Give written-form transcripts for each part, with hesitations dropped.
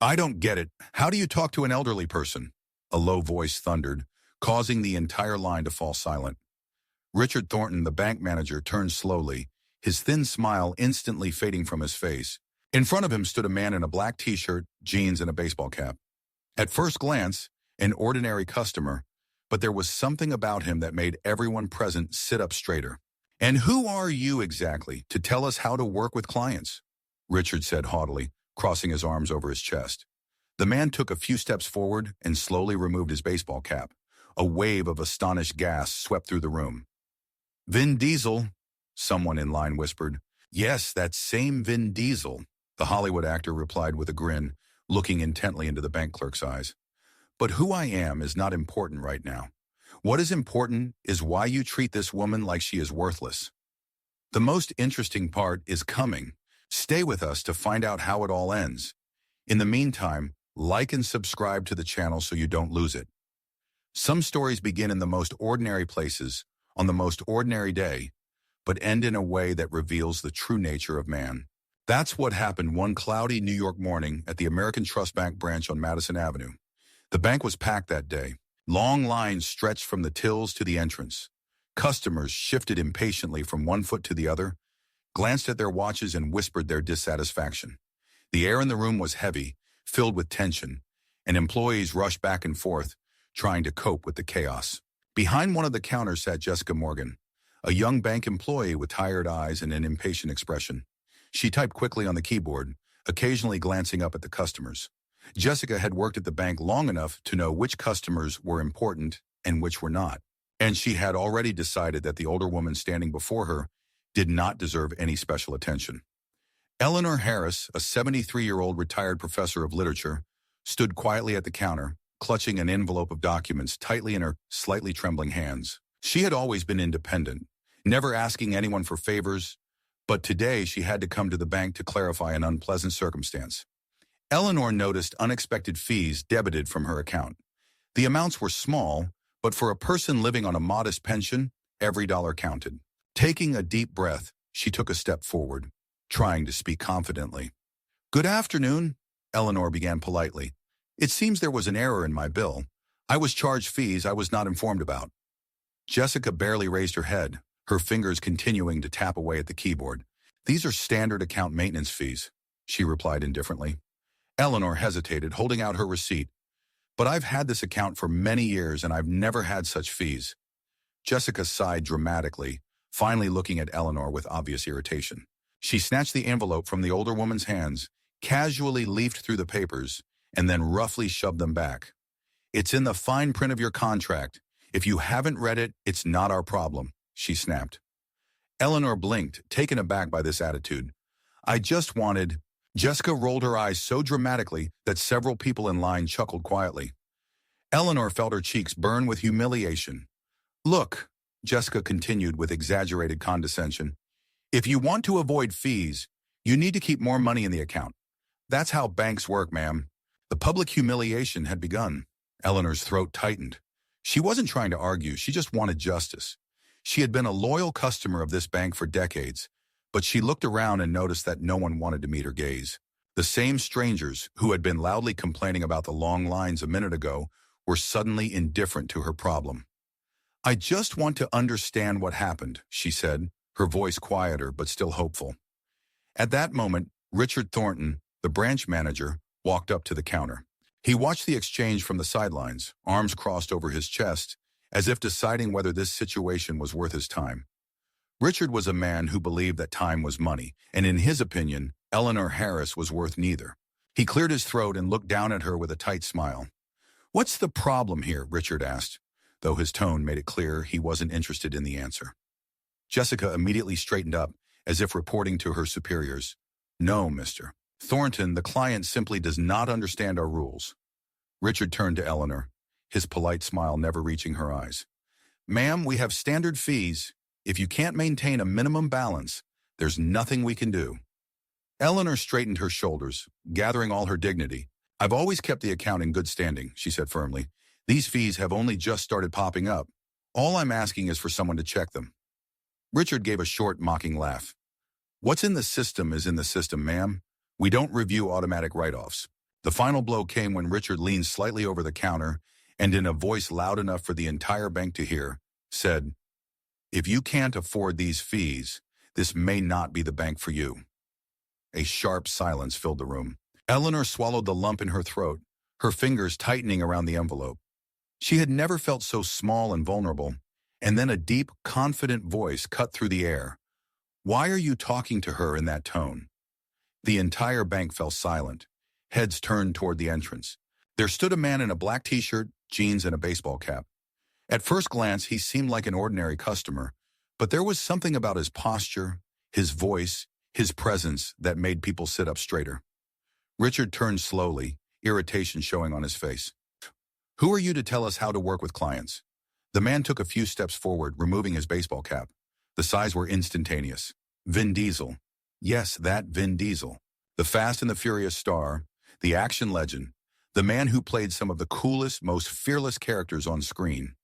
I don't get it. How do you talk to an elderly person? A low voice thundered, causing the entire line to fall silent. Richard Thornton, the bank manager, turned slowly, his thin smile instantly fading from his face. In front of him stood a man in a black t-shirt, jeans, and a baseball cap. At first glance, an ordinary customer, but there was something about him that made everyone present sit up straighter. "And who are you exactly to tell us how to work with clients?" Richard said haughtily, crossing his arms over his chest. The man took a few steps forward and slowly removed his baseball cap. A wave of astonished gasps swept through the room. "Vin Diesel," someone in line whispered. "Yes, that same Vin Diesel," the Hollywood actor replied with a grin, looking intently into the bank clerk's eyes. "But who I am is not important right now. What is important is why you treat this woman like she is worthless. The most interesting part is coming. Stay with us to find out how it all ends. In the meantime, like and subscribe to the channel so you don't lose it." Some stories begin in the most ordinary places, on the most ordinary day, but end in a way that reveals the true nature of man. That's what happened one cloudy New York morning at the American Trust Bank branch on Madison Avenue. The bank was packed that day. Long lines stretched from the tills to the entrance. Customers shifted impatiently from one foot to the other, glanced at their watches and whispered their dissatisfaction. The air in the room was heavy, filled with tension, and employees rushed back and forth, trying to cope with the chaos. Behind one of the counters sat Jessica Morgan, a young bank employee with tired eyes and an impatient expression. She typed quickly on the keyboard, occasionally glancing up at the customers. Jessica had worked at the bank long enough to know which customers were important and which were not, and she had already decided that the older woman standing before her did not deserve any special attention. Eleanor Harris, a 73-year-old retired professor of literature, stood quietly at the counter, clutching an envelope of documents tightly in her slightly trembling hands. She had always been independent, never asking anyone for favors, but today she had to come to the bank to clarify an unpleasant circumstance. Eleanor noticed unexpected fees debited from her account. The amounts were small, but for a person living on a modest pension, every dollar counted. Taking a deep breath, she took a step forward, trying to speak confidently. "Good afternoon," Eleanor began politely. "It seems there was an error in my bill. I was charged fees I was not informed about." Jessica barely raised her head, her fingers continuing to tap away at the keyboard. "These are standard account maintenance fees," she replied indifferently. Eleanor hesitated, holding out her receipt. "But I've had this account for many years and I've never had such fees." Jessica sighed dramatically, finally looking at Eleanor with obvious irritation. She snatched the envelope from the older woman's hands, casually leafed through the papers, and then roughly shoved them back. "It's in the fine print of your contract. If you haven't read it, it's not our problem," she snapped. Eleanor blinked, taken aback by this attitude. "I just wanted—" Jessica rolled her eyes so dramatically that several people in line chuckled quietly. Eleanor felt her cheeks burn with humiliation. "Look," Jessica continued with exaggerated condescension, "if you want to avoid fees, you need to keep more money in the account. That's how banks work, ma'am." The public humiliation had begun. Eleanor's throat tightened. She wasn't trying to argue, she just wanted justice. She had been a loyal customer of this bank for decades, but she looked around and noticed that no one wanted to meet her gaze. The same strangers who had been loudly complaining about the long lines a minute ago were suddenly indifferent to her problem. "I just want to understand what happened," she said, her voice quieter but still hopeful. At that moment, Richard Thornton, the branch manager, walked up to the counter. He watched the exchange from the sidelines, arms crossed over his chest, as if deciding whether this situation was worth his time. Richard was a man who believed that time was money, and in his opinion, Eleanor Harris was worth neither. He cleared his throat and looked down at her with a tight smile. "What's the problem here?" Richard asked, though his tone made it clear he wasn't interested in the answer. Jessica immediately straightened up, as if reporting to her superiors. "No, Mr. Thornton, the client simply does not understand our rules." Richard turned to Eleanor, his polite smile never reaching her eyes. "Ma'am, we have standard fees. If you can't maintain a minimum balance, there's nothing we can do." Eleanor straightened her shoulders, gathering all her dignity. "I've always kept the account in good standing," she said firmly. "These fees have only just started popping up. All I'm asking is for someone to check them." Richard gave a short, mocking laugh. "What's in the system is in the system, ma'am. We don't review automatic write-offs." The final blow came when Richard leaned slightly over the counter and in a voice loud enough for the entire bank to hear, said, "If you can't afford these fees, this may not be the bank for you." A sharp silence filled the room. Eleanor swallowed the lump in her throat, her fingers tightening around the envelope. She had never felt so small and vulnerable, and then a deep, confident voice cut through the air. "Why are you talking to her in that tone?" The entire bank fell silent, heads turned toward the entrance. There stood a man in a black t-shirt, jeans, and a baseball cap. At first glance, he seemed like an ordinary customer, but there was something about his posture, his voice, his presence that made people sit up straighter. Richard turned slowly, irritation showing on his face. "Who are you to tell us how to work with clients?" The man took a few steps forward, removing his baseball cap. The sighs were instantaneous. "Vin Diesel." Yes, that Vin Diesel. The Fast and the Furious star, the action legend, the man who played some of the coolest, most fearless characters on screen.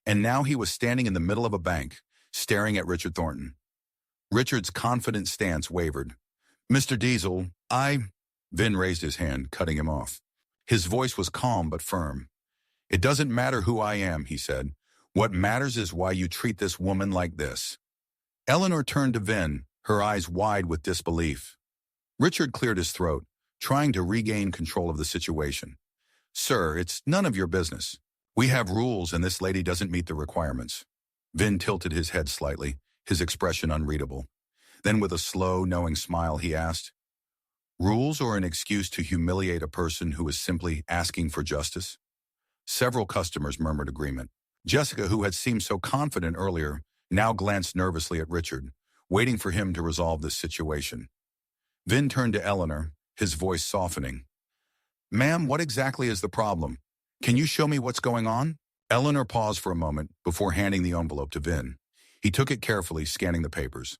And now he was standing in the middle of a bank, staring at Richard Thornton. Richard's confident stance wavered. "Mr. Diesel, Vin raised his hand, cutting him off. His voice was calm but firm. "It doesn't matter who I am," he said. "What matters is why you treat this woman like this." Eleanor turned to Vin, her eyes wide with disbelief. Richard cleared his throat, trying to regain control of the situation. "Sir, it's none of your business. We have rules and this lady doesn't meet the requirements." Vin tilted his head slightly, his expression unreadable. Then with a slow, knowing smile, he asked, "Rules or an excuse to humiliate a person who is simply asking for justice?" Several customers murmured agreement. Jessica, who had seemed so confident earlier, now glanced nervously at Richard, waiting for him to resolve this situation. Vin turned to Eleanor, his voice softening. "Ma'am, what exactly is the problem? Can you show me what's going on?" Eleanor paused for a moment before handing the envelope to Vin. He took it carefully, scanning the papers.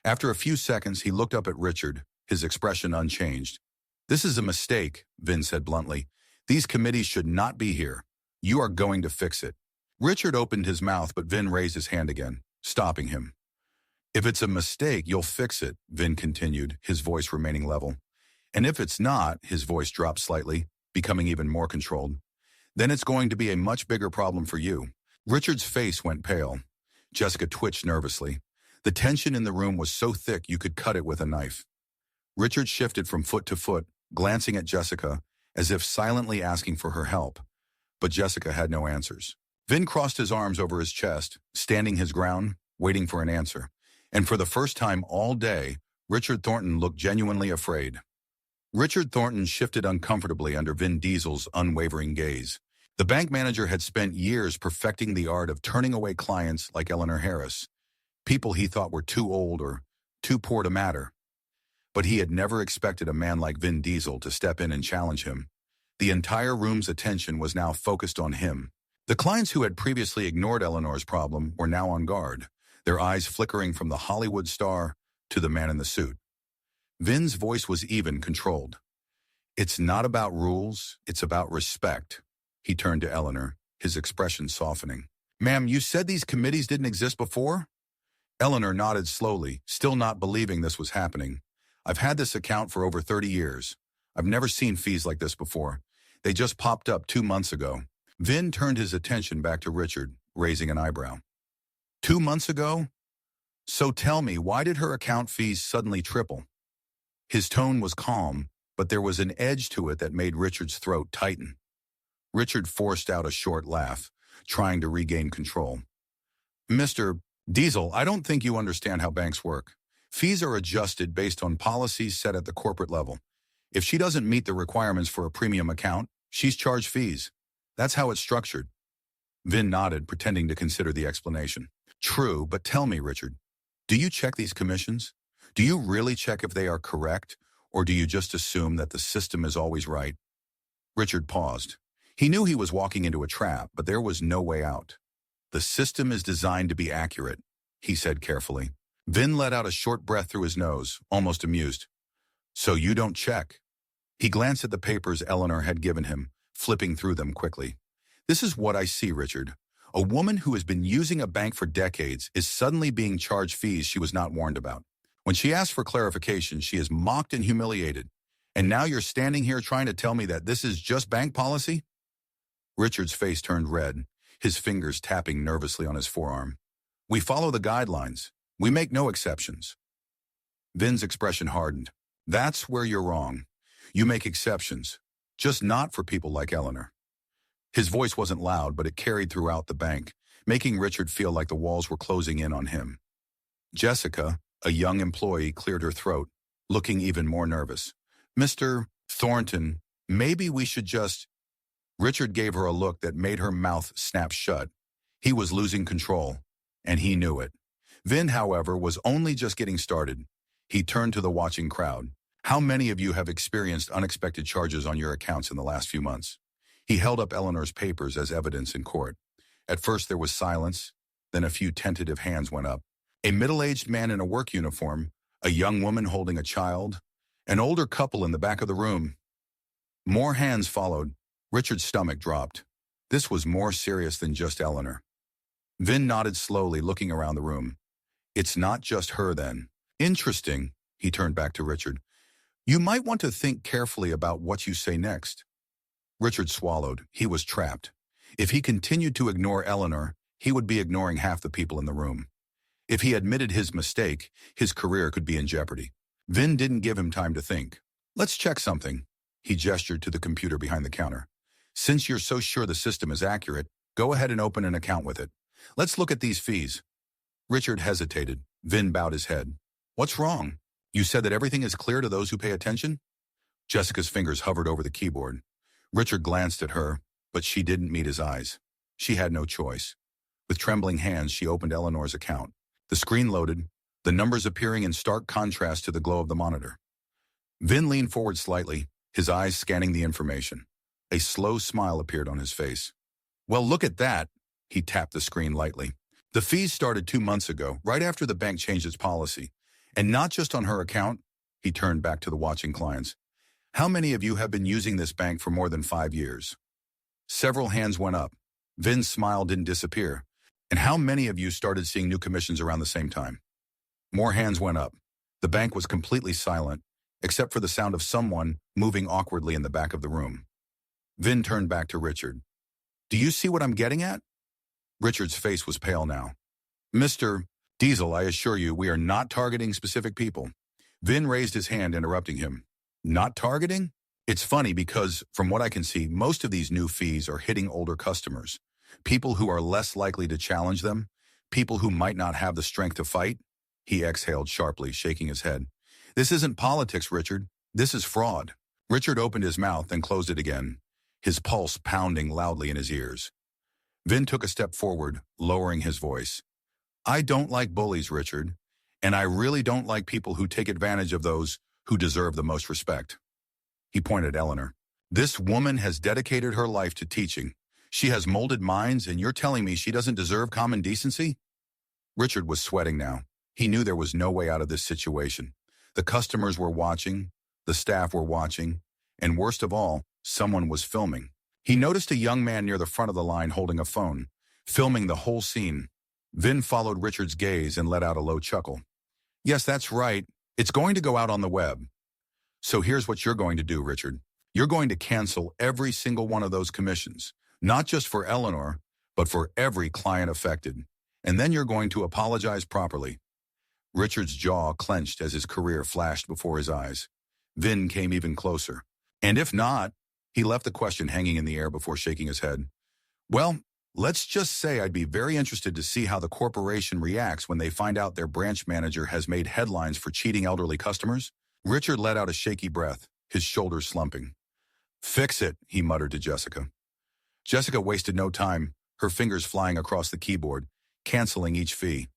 After a few seconds, he looked up at Richard, his expression unchanged. "This is a mistake," Vin said bluntly. "These committees should not be here. You are going to fix it." Richard opened his mouth, but Vin raised his hand again, stopping him. "If it's a mistake, you'll fix it," Vin continued, his voice remaining level. "And if it's not," his voice dropped slightly, becoming even more controlled, "then it's going to be a much bigger problem for you." Richard's face went pale. Jessica twitched nervously. The tension in the room was so thick you could cut it with a knife. Richard shifted from foot to foot, glancing at Jessica, as if silently asking for her help. But Jessica had no answers. Vin crossed his arms over his chest, standing his ground, waiting for an answer. And for the first time all day, Richard Thornton looked genuinely afraid. Richard Thornton shifted uncomfortably under Vin Diesel's unwavering gaze. The bank manager had spent years perfecting the art of turning away clients like Eleanor Harris, people he thought were too old or too poor to matter. But he had never expected a man like Vin Diesel to step in and challenge him. The entire room's attention was now focused on him. The clients who had previously ignored Eleanor's problem were now on guard, their eyes flickering from the Hollywood star to the man in the suit. Vin's voice was even, controlled. "It's not about rules, it's about respect." He turned to Eleanor, his expression softening. "Ma'am, you said these committees didn't exist before?" Eleanor nodded slowly, still not believing this was happening. "I've had this account for over 30 years. I've never seen fees like this before. They just popped up 2 months ago." Vin turned his attention back to Richard, raising an eyebrow. 2 months ago? So tell me, why did her account fees suddenly triple? His tone was calm, but there was an edge to it that made Richard's throat tighten. Richard forced out a short laugh, trying to regain control. "Mr. Diesel, I don't think you understand how banks work. Fees are adjusted based on policies set at the corporate level. If she doesn't meet the requirements for a premium account, she's charged fees. That's how it's structured." Vin nodded, pretending to consider the explanation. "True, but tell me, Richard, do you check these commissions? Do you really check if they are correct, or do you just assume that the system is always right?" Richard paused. He knew he was walking into a trap, but there was no way out. "The system is designed to be accurate," he said carefully. Vin let out a short breath through his nose, almost amused. "So you don't check?" He glanced at the papers Eleanor had given him, flipping through them quickly. "This is what I see, Richard. A woman who has been using a bank for decades is suddenly being charged fees she was not warned about. When she asks for clarification, she is mocked and humiliated. And now you're standing here trying to tell me that this is just bank policy? Richard's face turned red, his fingers tapping nervously on his forearm. We follow the guidelines. We make no exceptions. Vin's expression hardened. That's where you're wrong. You make exceptions, just not for people like Eleanor. His voice wasn't loud, but it carried throughout the bank, making Richard feel like the walls were closing in on him. Jessica, a young employee, cleared her throat, looking even more nervous. Mr. Thornton, maybe we should just... Richard gave her a look that made her mouth snap shut. He was losing control, and he knew it. Vin, however, was only just getting started. He turned to the watching crowd. How many of you have experienced unexpected charges on your accounts in the last few months? He held up Eleanor's papers as evidence in court. At first there was silence, then a few tentative hands went up. A middle-aged man in a work uniform, a young woman holding a child, an older couple in the back of the room. More hands followed. Richard's stomach dropped. This was more serious than just Eleanor. Vin nodded slowly, looking around the room. It's not just her then. Interesting, he turned back to Richard. You might want to think carefully about what you say next. Richard swallowed. He was trapped. If he continued to ignore Eleanor, he would be ignoring half the people in the room. If he admitted his mistake, his career could be in jeopardy. Vin didn't give him time to think. Let's check something. He gestured to the computer behind the counter. Since you're so sure the system is accurate, go ahead and open an account with it. Let's look at these fees. Richard hesitated. Vin bowed his head. What's wrong? You said that everything is clear to those who pay attention? Jessica's fingers hovered over the keyboard. Richard glanced at her, but she didn't meet his eyes. She had no choice. With trembling hands, she opened Eleanor's account. The screen loaded, the numbers appearing in stark contrast to the glow of the monitor. Vin leaned forward slightly, his eyes scanning the information. A slow smile appeared on his face. Well, look at that. He tapped the screen lightly. The fees started 2 months ago, right after the bank changed its policy. And not just on her account. He turned back to the watching clients. How many of you have been using this bank for more than 5 years? Several hands went up. Vin's smile didn't disappear. And how many of you started seeing new commissions around the same time? More hands went up. The bank was completely silent, except for the sound of someone moving awkwardly in the back of the room. Vin turned back to Richard. Do you see what I'm getting at? Richard's face was pale now. Mr. Diesel, I assure you, we are not targeting specific people. Vin raised his hand, interrupting him. Not targeting? It's funny because, from what I can see, most of these new fees are hitting older customers. People who are less likely to challenge them. People who might not have the strength to fight. He exhaled sharply, shaking his head. This isn't politics, Richard. This is fraud. Richard opened his mouth and closed it again, his pulse pounding loudly in his ears. Vin took a step forward, lowering his voice. I don't like bullies, Richard, and I really don't like people who take advantage of those who deserve the most respect. He pointed at Eleanor. This woman has dedicated her life to teaching. She has molded minds, and you're telling me she doesn't deserve common decency? Richard was sweating now. He knew there was no way out of this situation. The customers were watching, the staff were watching, and worst of all, someone was filming. He noticed a young man near the front of the line holding a phone, filming the whole scene. Vin followed Richard's gaze and let out a low chuckle. Yes, that's right. It's going to go out on the web. So here's what you're going to do, Richard. You're going to cancel every single one of those commissions, not just for Eleanor, but for every client affected. And then you're going to apologize properly. Richard's jaw clenched as his career flashed before his eyes. Vin came even closer. And if not, he left the question hanging in the air before shaking his head. Well, let's just say I'd be very interested to see how the corporation reacts when they find out their branch manager has made headlines for cheating elderly customers. Richard let out a shaky breath, his shoulders slumping. Fix it, he muttered to Jessica. Jessica wasted no time, her fingers flying across the keyboard, canceling each fee.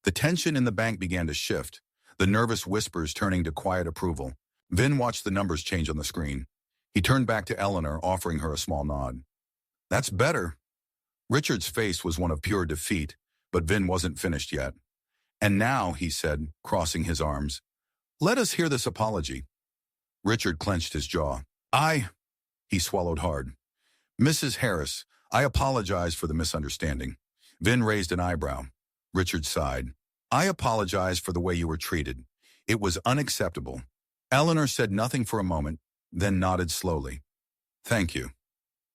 The tension in the bank began to shift, the nervous whispers turning to quiet approval. Vin watched the numbers change on the screen. He turned back to Eleanor, offering her a small nod. That's better. Richard's face was one of pure defeat, but Vin wasn't finished yet. And now, he said, crossing his arms, let us hear this apology. Richard clenched his jaw. He swallowed hard. Mrs. Harris, I apologize for the misunderstanding. Vin raised an eyebrow. Richard sighed. I apologize for the way you were treated. It was unacceptable. Eleanor said nothing for a moment, then nodded slowly. Thank you.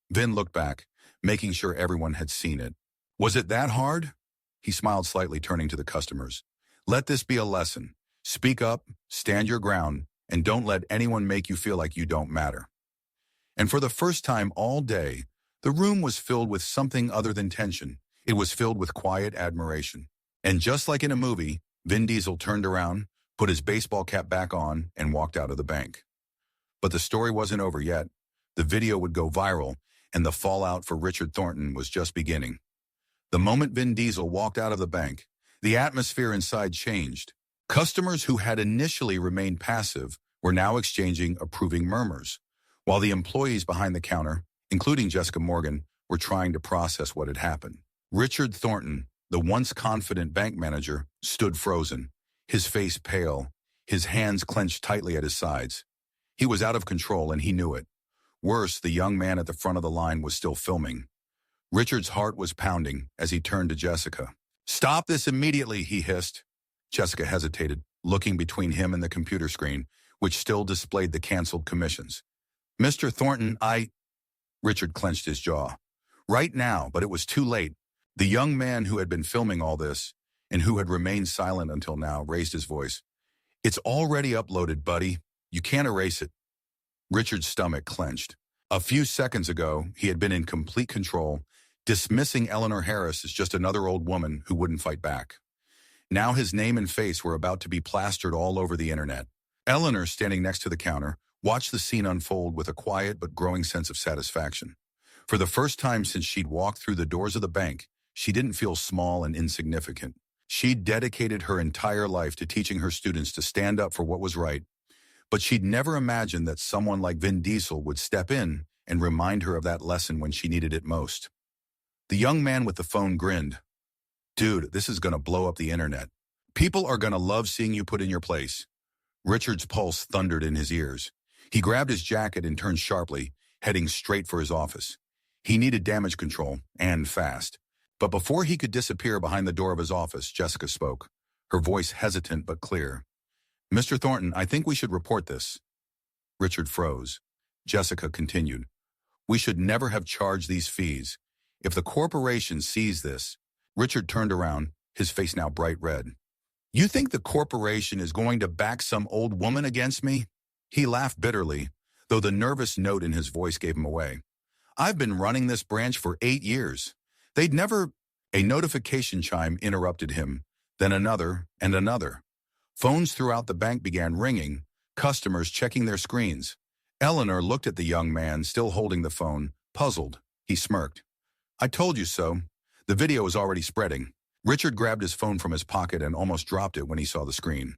Vin looked back, making sure everyone had seen it. Was it that hard? He smiled slightly, turning to the customers. Let this be a lesson. Speak up, stand your ground, and don't let anyone make you feel like you don't matter. And for the first time all day, the room was filled with something other than tension. It was filled with quiet admiration. And just like in a movie, Vin Diesel turned around, put his baseball cap back on, and walked out of the bank. But the story wasn't over yet. The video would go viral, and the fallout for Richard Thornton was just beginning. The moment Vin Diesel walked out of the bank, the atmosphere inside changed. Customers who had initially remained passive were now exchanging approving murmurs, while the employees behind the counter, including Jessica Morgan, were trying to process what had happened. Richard Thornton, the once confident bank manager, stood frozen, his face pale, his hands clenched tightly at his sides. He was out of control, and he knew it. Worse, the young man at the front of the line was still filming. Richard's heart was pounding as he turned to Jessica. "Stop this immediately," he hissed. Jessica hesitated, looking between him and the computer screen, which still displayed the canceled commissions. "Mr. Thornton, Richard clenched his jaw. Right now, but it was too late. The young man who had been filming all this, and who had remained silent until now, raised his voice. "It's already uploaded, buddy. You can't erase it." Richard's stomach clenched. A few seconds ago, he had been in complete control, dismissing Eleanor Harris as just another old woman who wouldn't fight back. Now his name and face were about to be plastered all over the internet. Eleanor, standing next to the counter, watched the scene unfold with a quiet but growing sense of satisfaction. For the first time since she'd walked through the doors of the bank, she didn't feel small and insignificant. She'd dedicated her entire life to teaching her students to stand up for what was right, but she'd never imagined that someone like Vin Diesel would step in and remind her of that lesson when she needed it most. The young man with the phone grinned. "Dude, this is going to blow up the internet. People are going to love seeing you put in your place." Richard's pulse thundered in his ears. He grabbed his jacket and turned sharply, heading straight for his office. He needed damage control, and fast. But before he could disappear behind the door of his office, Jessica spoke, her voice hesitant but clear. "Mr. Thornton, I think we should report this." Richard froze. Jessica continued. "We should never have charged these fees. If the corporation sees this..." Richard turned around, his face now bright red. "You think the corporation is going to back some old woman against me?" He laughed bitterly, though the nervous note in his voice gave him away. "I've been running this branch for 8 years. They'd never..." A notification chime interrupted him, then another and another. Phones throughout the bank began ringing, customers checking their screens. Eleanor looked at the young man still holding the phone, puzzled. He smirked. "I told you so. The video is already spreading." Richard grabbed his phone from his pocket and almost dropped it when he saw the screen.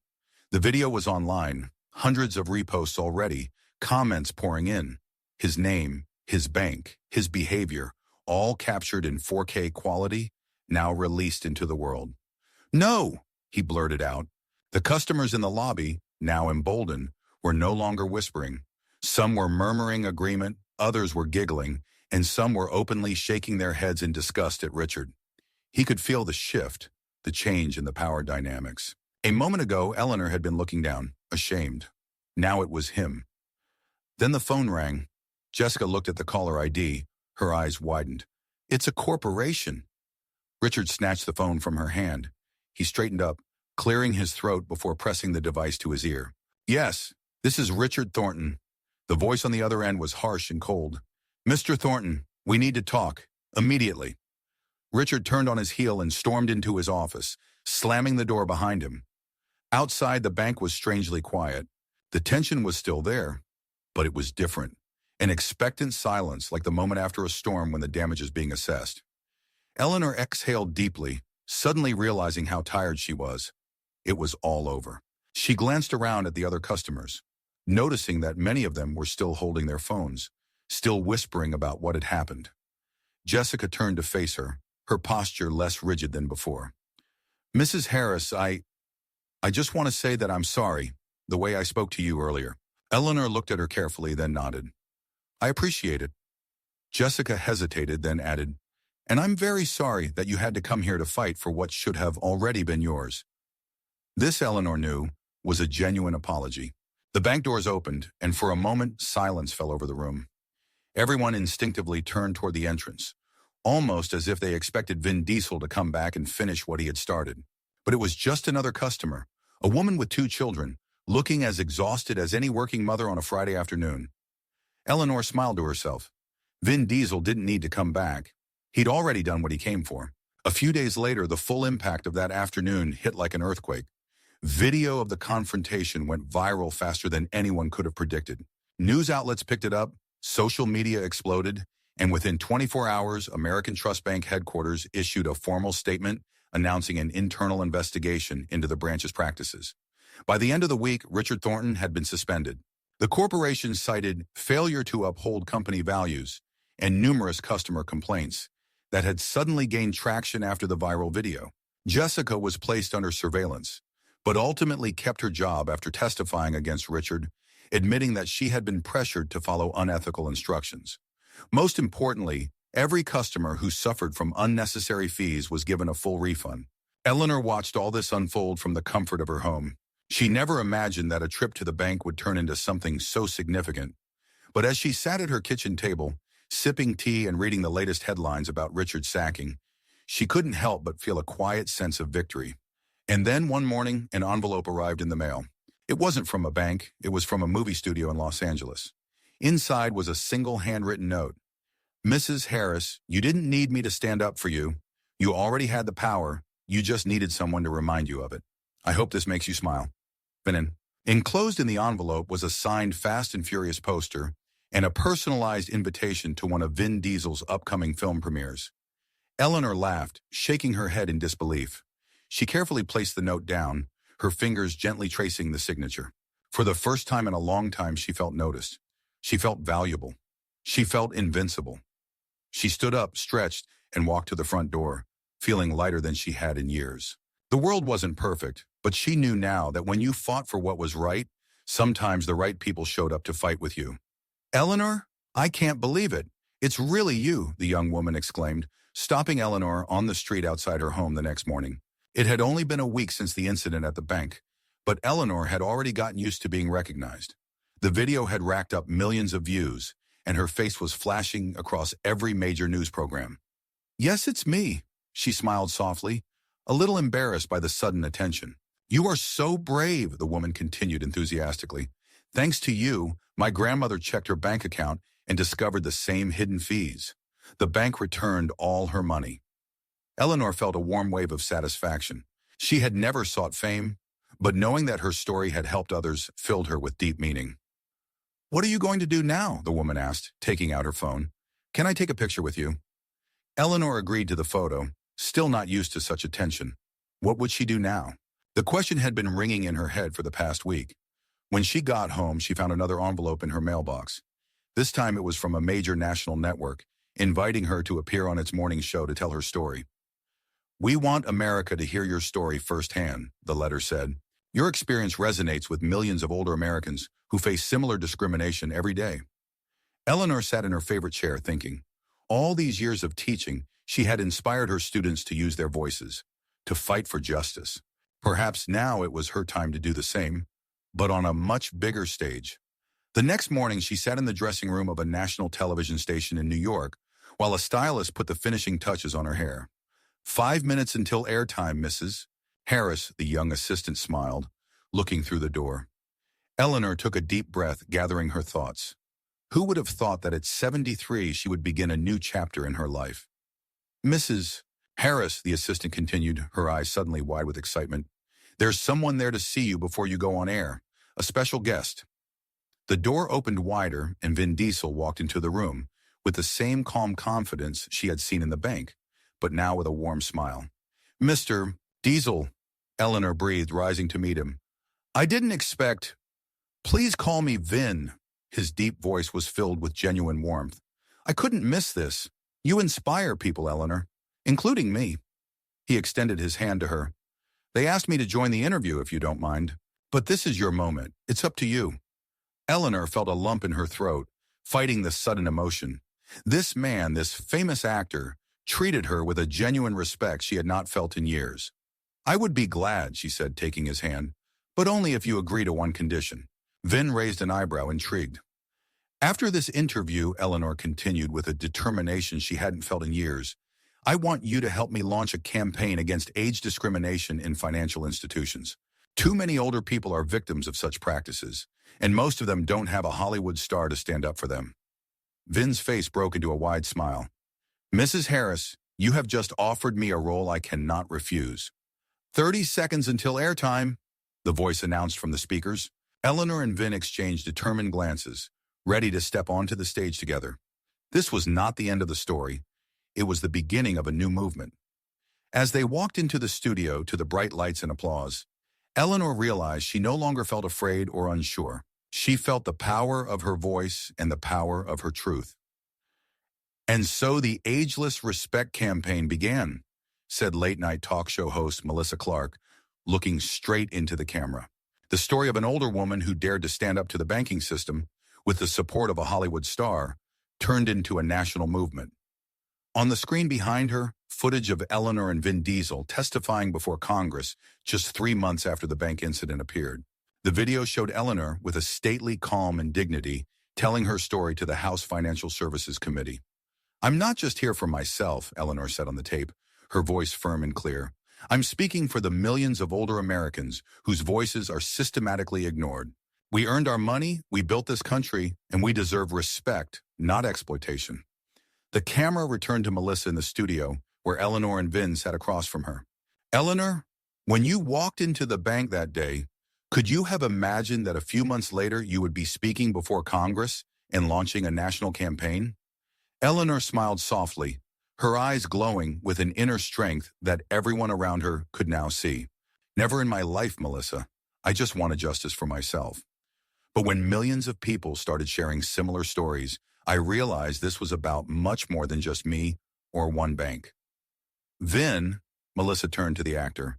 The video was online, hundreds of reposts already, comments pouring in. His name, his bank, his behavior, all captured in 4K quality, now released into the world. "No!" he blurted out. The customers in the lobby, now emboldened, were no longer whispering. Some were murmuring agreement, others were giggling, and some were openly shaking their heads in disgust at Richard. He could feel the shift, the change in the power dynamics. A moment ago, Eleanor had been looking down, ashamed. Now it was him. Then the phone rang. Jessica looked at the caller ID. Her eyes widened. "It's a corporation." Richard snatched the phone from her hand. He straightened up, clearing his throat before pressing the device to his ear. "Yes, this is Richard Thornton." The voice on the other end was harsh and cold. "Mr. Thornton, we need to talk, immediately." Richard turned on his heel and stormed into his office, slamming the door behind him. Outside, the bank was strangely quiet. The tension was still there, but it was different. An expectant silence, like the moment after a storm when the damage is being assessed. Eleanor exhaled deeply, suddenly realizing how tired she was. It was all over. She glanced around at the other customers, noticing that many of them were still holding their phones, still whispering about what had happened. Jessica turned to face her, her posture less rigid than before. "Mrs. Harris, I just want to say that I'm sorry, the way I spoke to you earlier." Eleanor looked at her carefully, then nodded. "I appreciate it." Jessica hesitated, then added, "And I'm very sorry that you had to come here to fight for what should have already been yours." This, Eleanor knew, was a genuine apology. The bank doors opened, and for a moment, silence fell over the room. Everyone instinctively turned toward the entrance, almost as if they expected Vin Diesel to come back and finish what he had started. But it was just another customer, a woman with 2 children, looking as exhausted as any working mother on a Friday afternoon. Eleanor smiled to herself. Vin Diesel didn't need to come back. He'd already done what he came for. A few days later, the full impact of that afternoon hit like an earthquake. Video of the confrontation went viral faster than anyone could have predicted. News outlets picked it up, social media exploded, and within 24 hours, American Trust Bank headquarters issued a formal statement announcing an internal investigation into the branch's practices. By the end of the week, Richard Thornton had been suspended. The corporation cited failure to uphold company values and numerous customer complaints that had suddenly gained traction after the viral video. Jessica was placed under surveillance, but ultimately kept her job after testifying against Richard, admitting that she had been pressured to follow unethical instructions. Most importantly, every customer who suffered from unnecessary fees was given a full refund. Eleanor watched all this unfold from the comfort of her home. She never imagined that a trip to the bank would turn into something so significant. But as she sat at her kitchen table, sipping tea and reading the latest headlines about Richard's sacking, she couldn't help but feel a quiet sense of victory. And then one morning, an envelope arrived in the mail. It wasn't from a bank, it was from a movie studio in Los Angeles. Inside was a single handwritten note. Mrs. Harris, you didn't need me to stand up for you. You already had the power. You just needed someone to remind you of it. I hope this makes you smile. Vin. Enclosed in the envelope was a signed Fast and Furious poster and a personalized invitation to one of Vin Diesel's upcoming film premieres. Eleanor laughed, shaking her head in disbelief. She carefully placed the note down, her fingers gently tracing the signature. For the first time in a long time, she felt noticed. She felt valuable. She felt invincible. She stood up, stretched, and walked to the front door, feeling lighter than she had in years. The world wasn't perfect, but she knew now that when you fought for what was right, sometimes the right people showed up to fight with you. Eleanor, I can't believe it. It's really you, the young woman exclaimed, stopping Eleanor on the street outside her home the next morning. It had only been a week since the incident at the bank, but Eleanor had already gotten used to being recognized. The video had racked up millions of views, and her face was flashing across every major news program. Yes, it's me, she smiled softly, a little embarrassed by the sudden attention. You are so brave, the woman continued enthusiastically. Thanks to you, my grandmother checked her bank account and discovered the same hidden fees. The bank returned all her money. Eleanor felt a warm wave of satisfaction. She had never sought fame, but knowing that her story had helped others filled her with deep meaning. What are you going to do now? The woman asked, taking out her phone. Can I take a picture with you? Eleanor agreed to the photo, still not used to such attention. What would she do now? The question had been ringing in her head for the past week. When she got home, she found another envelope in her mailbox. This time it was from a major national network, inviting her to appear on its morning show to tell her story. We want America to hear your story firsthand, the letter said. Your experience resonates with millions of older Americans who face similar discrimination every day. Eleanor sat in her favorite chair thinking. All these years of teaching, she had inspired her students to use their voices, to fight for justice. Perhaps now it was her time to do the same, but on a much bigger stage. The next morning, she sat in the dressing room of a national television station in New York, while a stylist put the finishing touches on her hair. 5 minutes until airtime, Mrs. Harris, the young assistant smiled, looking through the door. Eleanor took a deep breath, gathering her thoughts. Who would have thought that at 73 she would begin a new chapter in her life? Mrs. Harris, the assistant continued, her eyes suddenly wide with excitement. There's someone there to see you before you go on air, a special guest. The door opened wider and Vin Diesel walked into the room with the same calm confidence she had seen in the bank, but now with a warm smile. Mr. Diesel, Eleanor breathed, rising to meet him. I didn't expect... Please call me Vin. His deep voice was filled with genuine warmth. I couldn't miss this. You inspire people, Eleanor, including me. He extended his hand to her. They asked me to join the interview if you don't mind. But this is your moment. It's up to you. Eleanor felt a lump in her throat, fighting the sudden emotion. This man, this famous actor, treated her with a genuine respect she had not felt in years. I would be glad, she said, taking his hand, but only if you agree to one condition. Vin raised an eyebrow, intrigued. After this interview, Eleanor continued with a determination she hadn't felt in years. I want you to help me launch a campaign against age discrimination in financial institutions. Too many older people are victims of such practices, and most of them don't have a Hollywood star to stand up for them. Vin's face broke into a wide smile. Mrs. Harris, you have just offered me a role I cannot refuse. 30 seconds until airtime, the voice announced from the speakers. Eleanor and Vin exchanged determined glances, ready to step onto the stage together. This was not the end of the story. It was the beginning of a new movement. As they walked into the studio to the bright lights and applause, Eleanor realized she no longer felt afraid or unsure. She felt the power of her voice and the power of her truth. And so the Ageless Respect campaign began, said late-night talk show host Melissa Clark, looking straight into the camera. The story of an older woman who dared to stand up to the banking system with the support of a Hollywood star turned into a national movement. On the screen behind her, footage of Eleanor and Vin Diesel testifying before Congress just 3 months after the bank incident appeared. The video showed Eleanor with a stately calm and dignity telling her story to the House Financial Services Committee. I'm not just here for myself, Eleanor said on the tape, her voice firm and clear. I'm speaking for the millions of older Americans whose voices are systematically ignored. We earned our money, we built this country, and we deserve respect, not exploitation. The camera returned to Melissa in the studio, where Eleanor and Vin sat across from her. Eleanor, when you walked into the bank that day, could you have imagined that a few months later you would be speaking before Congress and launching a national campaign? Eleanor smiled softly, her eyes glowing with an inner strength that everyone around her could now see. Never in my life, Melissa. I just wanted justice for myself. But when millions of people started sharing similar stories, I realized this was about much more than just me or one bank. Vin, Melissa turned to the actor,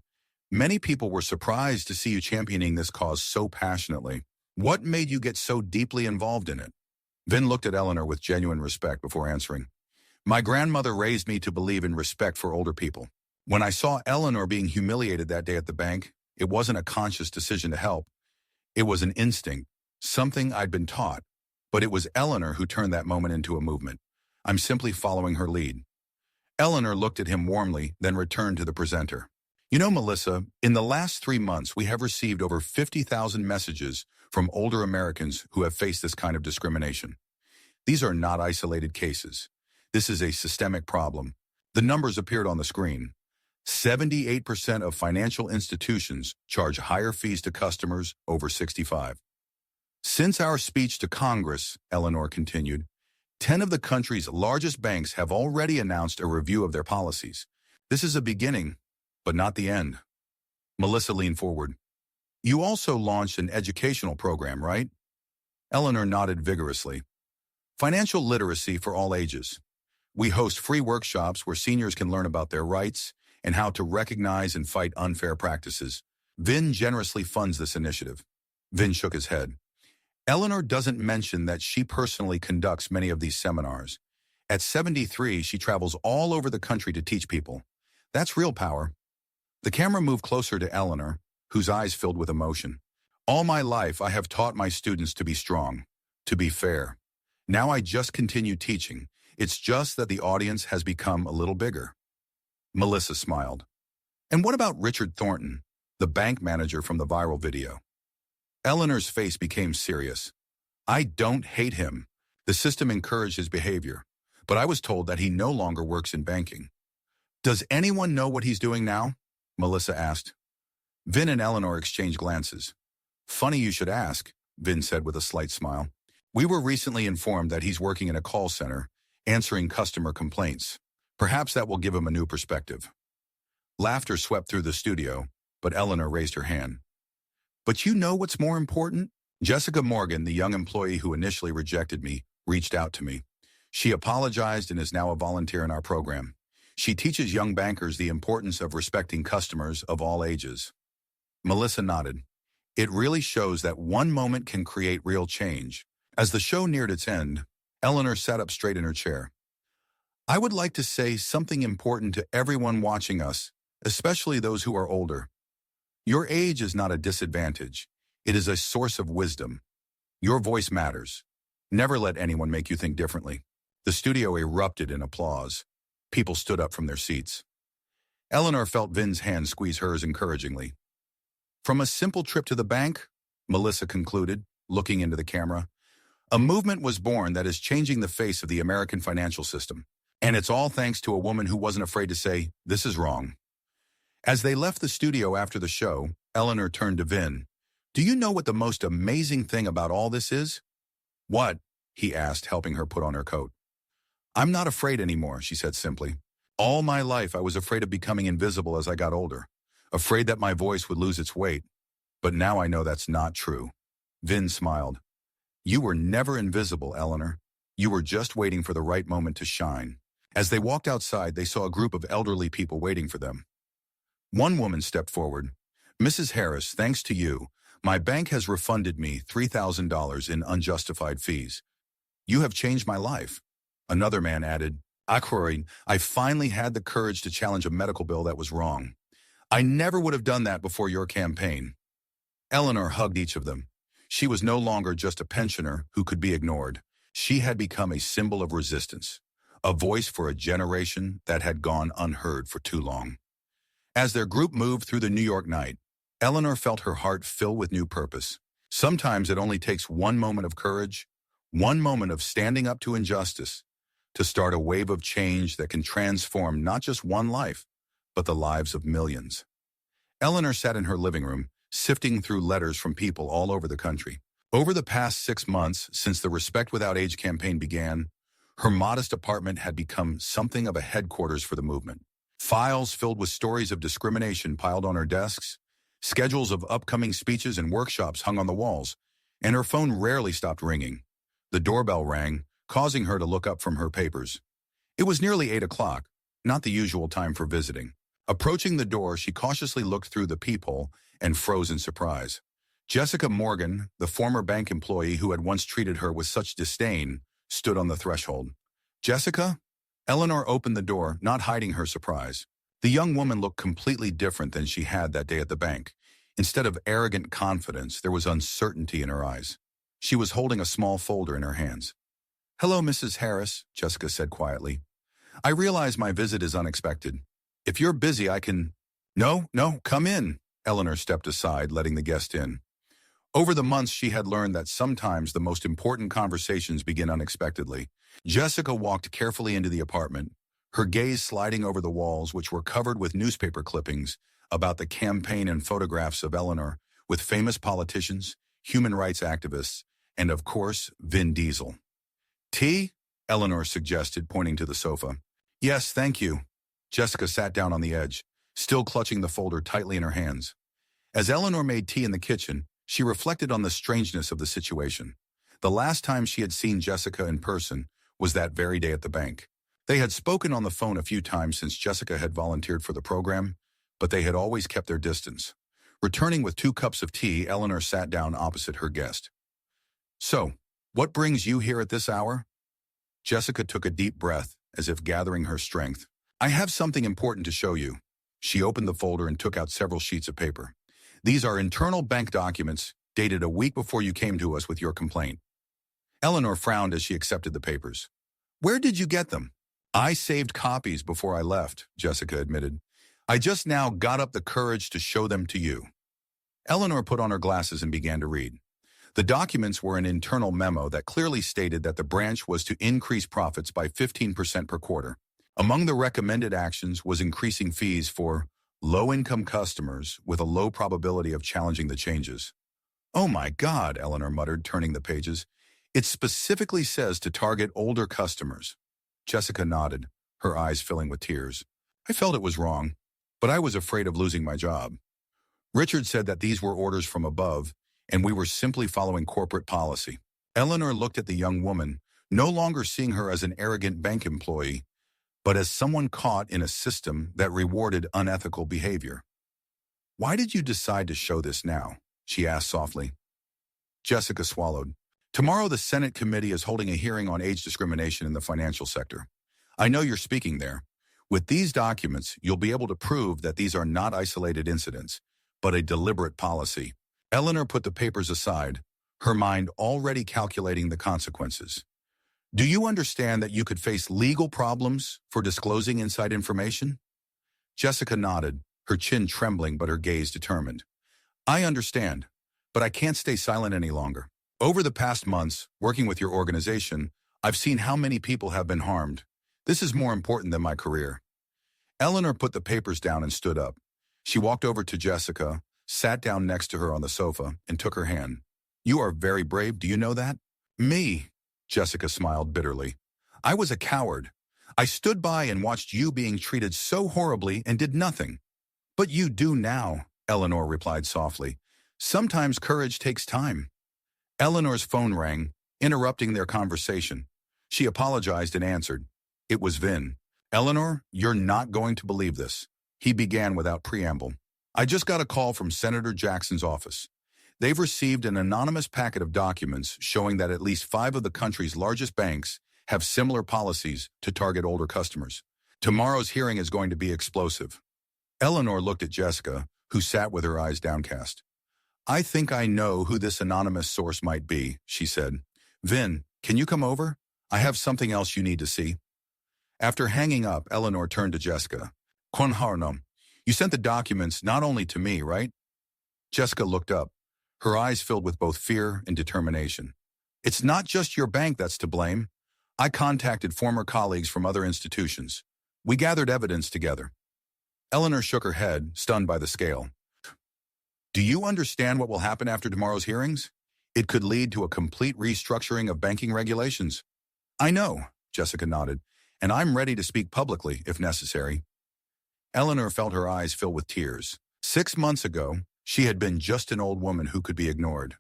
many people were surprised to see you championing this cause so passionately. What made you get so deeply involved in it? Vin looked at Eleanor with genuine respect before answering. My grandmother raised me to believe in respect for older people. When I saw Eleanor being humiliated that day at the bank, it wasn't a conscious decision to help. It was an instinct, something I'd been taught. But it was Eleanor who turned that moment into a movement. I'm simply following her lead. Eleanor looked at him warmly, then returned to the presenter. You know, Melissa, in the last 3 months, we have received over 50,000 messages from older Americans who have faced this kind of discrimination. These are not isolated cases. This is a systemic problem. The numbers appeared on the screen. 78% of financial institutions charge higher fees to customers over 65. Since our speech to Congress, Eleanor continued, 10 of the country's largest banks have already announced a review of their policies. This is a beginning, but not the end. Melissa leaned forward. You also launched an educational program, right? Eleanor nodded vigorously. Financial literacy for all ages. We host free workshops where seniors can learn about their rights and how to recognize and fight unfair practices. Vin generously funds this initiative. Vin shook his head. Eleanor doesn't mention that she personally conducts many of these seminars. At 73, she travels all over the country to teach people. That's real power. The camera moved closer to Eleanor, whose eyes filled with emotion. All my life, I have taught my students to be strong, to be fair. Now I just continue teaching. It's just that the audience has become a little bigger. Melissa smiled. And what about Richard Thornton, the bank manager from the viral video? Eleanor's face became serious. I don't hate him. The system encouraged his behavior, but I was told that he no longer works in banking. Does anyone know what he's doing now? Melissa asked. Vin and Eleanor exchanged glances. Funny you should ask, Vin said with a slight smile. We were recently informed that he's working in a call center, answering customer complaints. Perhaps that will give him a new perspective. Laughter swept through the studio, but Eleanor raised her hand. But you know what's more important? Jessica Morgan, the young employee who initially rejected me, reached out to me. She apologized and is now a volunteer in our program. She teaches young bankers the importance of respecting customers of all ages. Melissa nodded. It really shows that one moment can create real change. As the show neared its end, Eleanor sat up straight in her chair. I would like to say something important to everyone watching us, especially those who are older. Your age is not a disadvantage. It is a source of wisdom. Your voice matters. Never let anyone make you think differently. The studio erupted in applause. People stood up from their seats. Eleanor felt Vin's hand squeeze hers encouragingly. From a simple trip to the bank, Melissa concluded, looking into the camera, a movement was born that is changing the face of the American financial system. And it's all thanks to a woman who wasn't afraid to say, "This is wrong." As they left the studio after the show, Eleanor turned to Vin. "Do you know what the most amazing thing about all this is?" "What?" he asked, helping her put on her coat. "I'm not afraid anymore," she said simply. "All my life I was afraid of becoming invisible as I got older, afraid that my voice would lose its weight. But now I know that's not true." Vin smiled. "You were never invisible, Eleanor. You were just waiting for the right moment to shine." As they walked outside, they saw a group of elderly people waiting for them. One woman stepped forward. "Mrs. Harris, thanks to you, my bank has refunded me $3,000 in unjustified fees. You have changed my life." Another man added, "Akroyd, I finally had the courage to challenge a medical bill that was wrong. I never would have done that before your campaign." Eleanor hugged each of them. She was no longer just a pensioner who could be ignored. She had become a symbol of resistance, a voice for a generation that had gone unheard for too long. As their group moved through the New York night, Eleanor felt her heart fill with new purpose. Sometimes it only takes one moment of courage, one moment of standing up to injustice, to start a wave of change that can transform not just one life, but the lives of millions. Eleanor sat in her living room, sifting through letters from people all over the country. Over the past 6 months, since the Respect Without Age campaign began, her modest apartment had become something of a headquarters for the movement. Files filled with stories of discrimination piled on her desks, schedules of upcoming speeches and workshops hung on the walls, and her phone rarely stopped ringing. The doorbell rang, causing her to look up from her papers. It was nearly 8 o'clock, not the usual time for visiting. Approaching the door, she cautiously looked through the peephole and froze in surprise. Jessica Morgan, the former bank employee who had once treated her with such disdain, stood on the threshold. "Jessica?" Eleanor opened the door, not hiding her surprise. The young woman looked completely different than she had that day at the bank. Instead of arrogant confidence, there was uncertainty in her eyes. She was holding a small folder in her hands. "Hello, Mrs. Harris," Jessica said quietly. "I realize my visit is unexpected. If you're busy, I can—" No, come in." Eleanor stepped aside, letting the guest in. Over the months, she had learned that sometimes the most important conversations begin unexpectedly. Jessica walked carefully into the apartment, her gaze sliding over the walls, which were covered with newspaper clippings about the campaign and photographs of Eleanor with famous politicians, human rights activists, and of course, Vin Diesel. "Tea?" Eleanor suggested, pointing to the sofa. "Yes, thank you." Jessica sat down on the edge, still clutching the folder tightly in her hands. As Eleanor made tea in the kitchen, she reflected on the strangeness of the situation. The last time she had seen Jessica in person was that very day at the bank. They had spoken on the phone a few times since Jessica had volunteered for the program, but they had always kept their distance. Returning with 2 cups of tea, Eleanor sat down opposite her guest. "So, what brings you here at this hour?" Jessica took a deep breath, as if gathering her strength. "I have something important to show you." She opened the folder and took out several sheets of paper. "These are internal bank documents dated a week before you came to us with your complaint." Eleanor frowned as she accepted the papers. "Where did you get them?" "I saved copies before I left," Jessica admitted. "I just now got up the courage to show them to you." Eleanor put on her glasses and began to read. The documents were an internal memo that clearly stated that the branch was to increase profits by 15% per quarter. Among the recommended actions was increasing fees for low-income customers with a low probability of challenging the changes. "Oh my God," Eleanor muttered, turning the pages. "It specifically says to target older customers." Jessica nodded, her eyes filling with tears. "I felt it was wrong, but I was afraid of losing my job. Richard said that these were orders from above, and we were simply following corporate policy." Eleanor looked at the young woman, no longer seeing her as an arrogant bank employee, but as someone caught in a system that rewarded unethical behavior. "Why did you decide to show this now?" she asked softly. Jessica swallowed. "Tomorrow the Senate committee is holding a hearing on age discrimination in the financial sector. I know you're speaking there. With these documents, you'll be able to prove that these are not isolated incidents, but a deliberate policy." Eleanor put the papers aside, her mind already calculating the consequences. Do you understand that you could face legal problems for disclosing inside information? Jessica nodded, her chin trembling but her gaze determined. I understand, but I can't stay silent any longer. Over the past months, working with your organization, I've seen how many people have been harmed. This is more important than my career. Eleanor put the papers down and stood up. She walked over to Jessica, sat down next to her on the sofa, and took her hand. You are very brave, do you know that? Me, Jessica smiled bitterly. I was a coward. I stood by and watched you being treated so horribly and did nothing. But you do now, Eleanor replied softly. Sometimes courage takes time. Eleanor's phone rang, interrupting their conversation. She apologized and answered. It was Vin. Eleanor, you're not going to believe this. He began without preamble. I just got a call from Senator Jackson's office. They've received an anonymous packet of documents showing that at least 5 of the country's largest banks have similar policies to target older customers. Tomorrow's hearing is going to be explosive. Eleanor looked at Jessica, who sat with her eyes downcast. I think I know who this anonymous source might be, she said. Vin, can you come over? I have something else you need to see. After hanging up, Eleanor turned to Jessica. Harnum, you sent the documents not only to me, right? Jessica looked up, her eyes filled with both fear and determination. It's not just your bank that's to blame. I contacted former colleagues from other institutions. We gathered evidence together. Eleanor shook her head, stunned by the scale. Do you understand what will happen after tomorrow's hearings? It could lead to a complete restructuring of banking regulations. I know, Jessica nodded, and I'm ready to speak publicly if necessary. Eleanor felt her eyes fill with tears. 6 months ago, she had been just an old woman who could be ignored.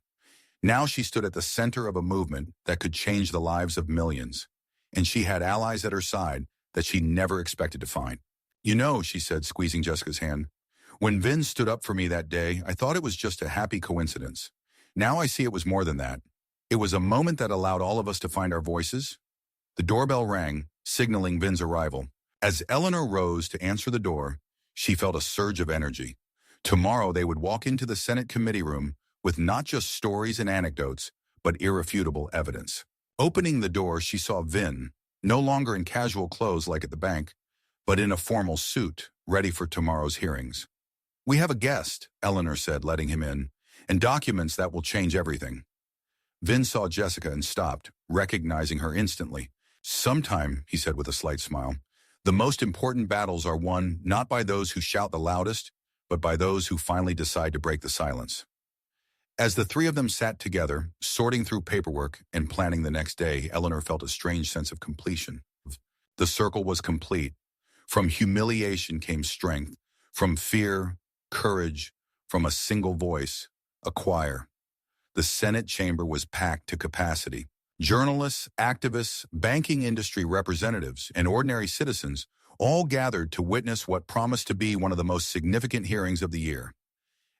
Now she stood at the center of a movement that could change the lives of millions, and she had allies at her side that she never expected to find. You know, she said, squeezing Jessica's hand, when Vin stood up for me that day, I thought it was just a happy coincidence. Now I see it was more than that. It was a moment that allowed all of us to find our voices. The doorbell rang, signaling Vin's arrival. As Eleanor rose to answer the door, she felt a surge of energy. Tomorrow they would walk into the Senate committee room with not just stories and anecdotes, but irrefutable evidence. Opening the door, she saw Vin, no longer in casual clothes like at the bank, but in a formal suit, ready for tomorrow's hearings. We have a guest, Eleanor said, letting him in, and documents that will change everything. Vin saw Jessica and stopped, recognizing her instantly. Sometime, he said with a slight smile, the most important battles are won not by those who shout the loudest, but by those who finally decide to break the silence. As the 3 of them sat together, sorting through paperwork and planning the next day, Eleanor felt a strange sense of completion. The circle was complete. From humiliation came strength. From fear, courage. From a single voice, a choir. The Senate chamber was packed to capacity. Journalists, activists, banking industry representatives, and ordinary citizens all gathered to witness what promised to be one of the most significant hearings of the year.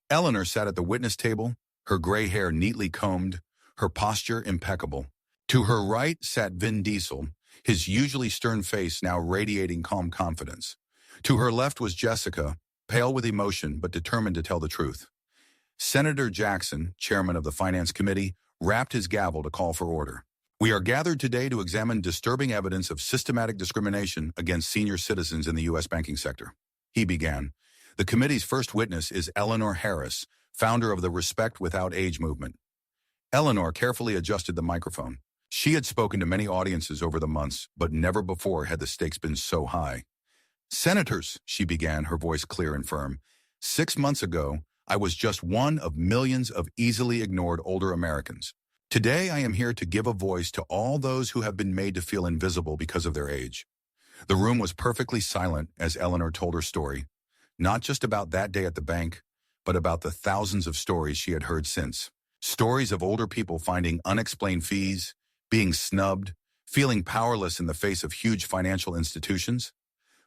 Eleanor sat at the witness table, her gray hair neatly combed, her posture impeccable. To her right sat Vin Diesel, his usually stern face now radiating calm confidence. To her left was Jessica, pale with emotion but determined to tell the truth. Senator Jackson, chairman of the Finance Committee, rapped his gavel to call for order. We are gathered today to examine disturbing evidence of systematic discrimination against senior citizens in the U.S. banking sector. He began. The committee's first witness is Eleanor Harris, founder of the Respect Without Age movement. Eleanor carefully adjusted the microphone. She had spoken to many audiences over the months, but never before had the stakes been so high. Senators, she began, her voice clear and firm. 6 months ago, I was just one of millions of easily ignored older Americans. Today, I am here to give a voice to all those who have been made to feel invisible because of their age. The room was perfectly silent as Eleanor told her story, not just about that day at the bank, but about the thousands of stories she had heard since. Stories of older people finding unexplained fees, being snubbed, feeling powerless in the face of huge financial institutions.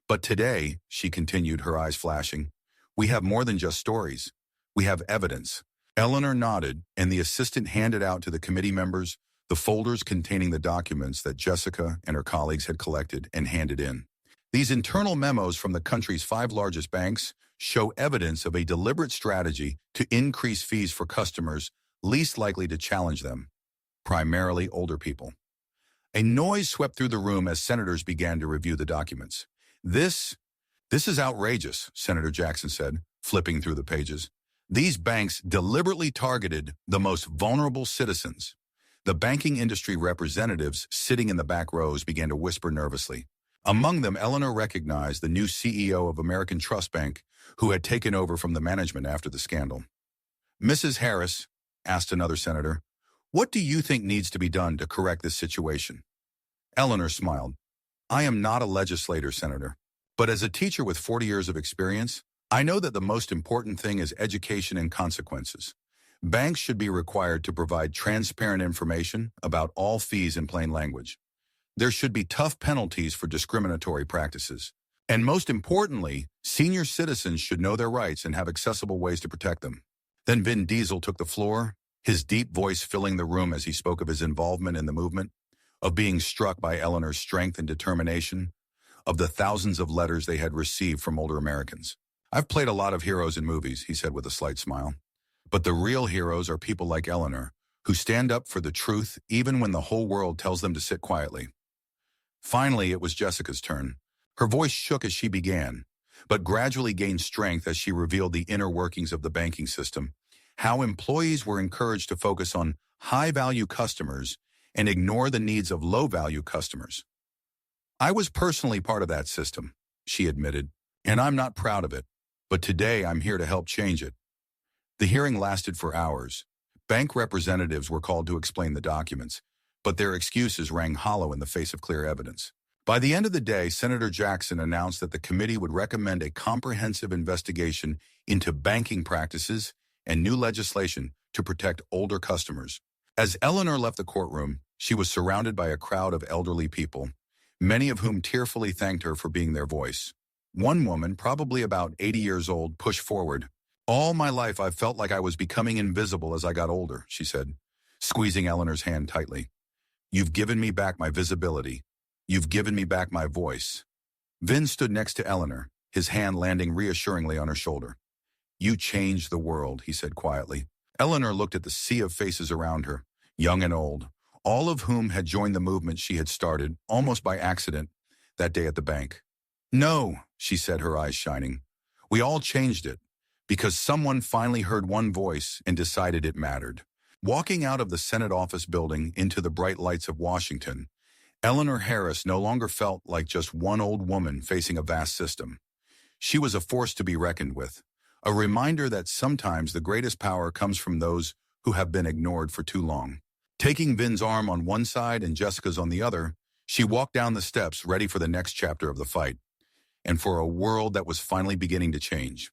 But today, she continued, her eyes flashing, we have more than just stories. We have evidence. Eleanor nodded, and the assistant handed out to the committee members the folders containing the documents that Jessica and her colleagues had collected and handed in. These internal memos from the country's 5 largest banks show evidence of a deliberate strategy to increase fees for customers least likely to challenge them, primarily older people. A noise swept through the room as senators began to review the documents. This is outrageous, Senator Jackson said, flipping through the pages. These banks deliberately targeted the most vulnerable citizens. The banking industry representatives sitting in the back rows began to whisper nervously. Among them, Eleanor recognized the new CEO of American Trust Bank, who had taken over from the management after the scandal. Mrs. Harris, asked another senator, what do you think needs to be done to correct this situation? Eleanor smiled. I am not a legislator, Senator, but as a teacher with 40 years of experience, I know that the most important thing is education and consequences. Banks should be required to provide transparent information about all fees in plain language. There should be tough penalties for discriminatory practices. And most importantly, senior citizens should know their rights and have accessible ways to protect them. Then Vin Diesel took the floor, his deep voice filling the room as he spoke of his involvement in the movement, of being struck by Eleanor's strength and determination, of the thousands of letters they had received from older Americans. I've played a lot of heroes in movies, he said with a slight smile. But the real heroes are people like Eleanor, who stand up for the truth even when the whole world tells them to sit quietly. Finally, it was Jessica's turn. Her voice shook as she began, but gradually gained strength as she revealed the inner workings of the banking system, how employees were encouraged to focus on high-value customers and ignore the needs of low-value customers. I was personally part of that system, she admitted, and I'm not proud of it, but today I'm here to help change it. The hearing lasted for hours. Bank representatives were called to explain the documents, but their excuses rang hollow in the face of clear evidence. By the end of the day, Senator Jackson announced that the committee would recommend a comprehensive investigation into banking practices and new legislation to protect older customers. As Eleanor left the courtroom, she was surrounded by a crowd of elderly people, many of whom tearfully thanked her for being their voice. One woman, probably about 80 years old, pushed forward. All my life I've felt like I was becoming invisible as I got older, she said, squeezing Eleanor's hand tightly. You've given me back my visibility. You've given me back my voice. Vin stood next to Eleanor, his hand landing reassuringly on her shoulder. You changed the world, he said quietly. Eleanor looked at the sea of faces around her, young and old, all of whom had joined the movement she had started, almost by accident, that day at the bank. No, she said, her eyes shining. We all changed it, because someone finally heard one voice and decided it mattered. Walking out of the Senate office building into the bright lights of Washington, Eleanor Harris no longer felt like just one old woman facing a vast system. She was a force to be reckoned with, a reminder that sometimes the greatest power comes from those who have been ignored for too long. Taking Vin's arm on one side and Jessica's on the other, she walked down the steps ready for the next chapter of the fight, and for a world that was finally beginning to change.